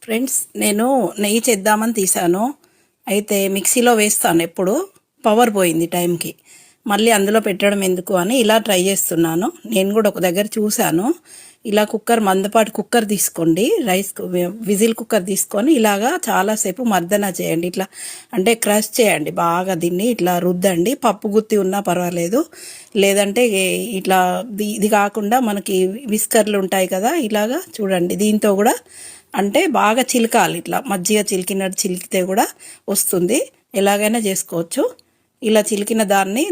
Friends, నేను నెయ్యి చేద్దామని తీసాను. అయితే మిక్సీలో వేస్తాను ఎప్పుడు, పవర్ పోయింది టైంకి. మళ్ళీ అందులో పెట్టడం ఎందుకు అని ఇలా ట్రై చేస్తున్నాను. నేను కూడా ఒక దగ్గర చూశాను. ఇలా కుక్కర్, మందపాటి కుక్కర్ తీసుకోండి, విజిల్ కుక్కర్ తీసుకొని ఇలాగా చాలాసేపు మర్దన చేయండి. ఇట్లా అంటే క్రష్ చేయండి బాగా, దీన్ని ఇట్లా రుద్దండి. పప్పు గుత్తి ఉన్నా పర్వాలేదు, లేదంటే ఇట్లా ఇది కాకుండా మనకి విస్కర్లు ఉంటాయి కదా, ఇలాగా చూడండి. దీంతో కూడా అంటే బాగా చిలకాలి, ఇట్లా మజ్జిగ చిలికినట్టు చిలికితే కూడా వస్తుంది. ఎలాగైనా చేసుకోవచ్చు. ఇలా చిలికిన దాన్ని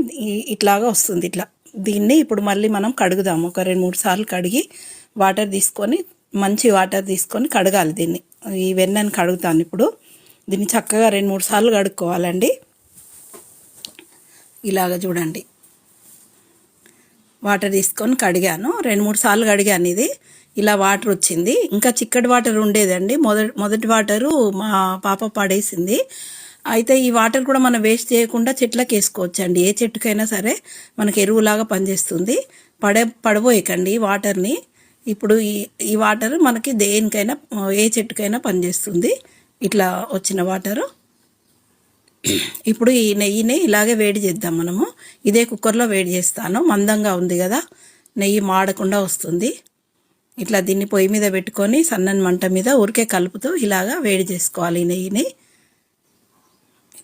ఇట్లాగా వస్తుంది. ఇట్లా దీన్ని ఇప్పుడు మళ్ళీ మనం కడుగుదాము. ఒక 2-3 సార్లు కడిగి వాటర్ తీసుకొని, మంచి వాటర్ తీసుకొని కడగాలి దీన్ని. ఈ వెన్నని కడుగుతాను ఇప్పుడు. దీన్ని చక్కగా 2-3 సార్లు కడుక్కోవాలండి. ఇలాగ చూడండి, వాటర్ తీసుకొని కడిగాను. 2-3 సార్లు కడిగాను. ఇది ఇలా వాటర్ వచ్చింది. ఇంకా చిక్కటి వాటర్ ఉండేదండి. మొదటి వాటరు మా పాప పడేసింది. అయితే ఈ వాటర్ కూడా మనం వేస్ట్ చేయకుండా చెట్లకు వేసుకోవచ్చు అండి. ఏ చెట్టుకైనా సరే మనకి ఎరువులాగా పనిచేస్తుంది. పడబోయకండి ఈ వాటర్ని. ఇప్పుడు ఈ వాటర్ మనకి దేనికైనా, ఏ చెట్టుకైనా పనిచేస్తుంది. ఇట్లా వచ్చిన వాటరు. ఇప్పుడు ఈ నెయ్యిని ఇలాగే వేడి చేద్దాం మనము. ఇదే కుక్కర్లో వేడి చేస్తాను. మందంగా ఉంది కదా, నెయ్యి మాడకుండా వస్తుంది. ఇట్లా దీన్ని పొయ్యి మీద పెట్టుకొని సన్నని మంట మీద ఊరికే కలుపుతూ ఇలాగా వేడి చేసుకోవాలి ఈ నెయ్యిని.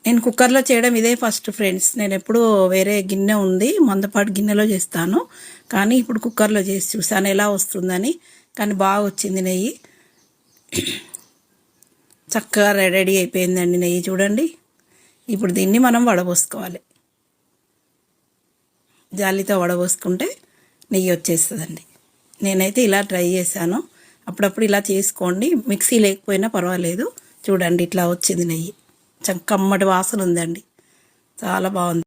నేను కుక్కర్లో చేయడం ఇదే ఫస్ట్ ఫ్రెండ్స్. నేను ఎప్పుడు వేరే గిన్నె ఉంది, మందపాటి గిన్నెలో చేస్తాను. కానీ ఇప్పుడు కుక్కర్లో చేసి చూసాను ఎలా వస్తుందని. కానీ బాగా వచ్చింది నెయ్యి. చక్కగా రెడీ అయిపోయిందండి నెయ్యి, చూడండి. ఇప్పుడు దీన్ని మనం వడబోసుకోవాలి. జాలితో వడబోసుకుంటే నెయ్యి వచ్చేస్తుందండి. నేనైతే ఇలా ట్రై చేశాను. అప్పుడప్పుడు ఇలా చేసుకోండి. మిక్సీ లేకపోయినా పర్వాలేదు. చూడండి, ఇట్లా వచ్చింది నెయ్యి. కమ్మటి వాసన ఉందండి, చాలా బాగుంది.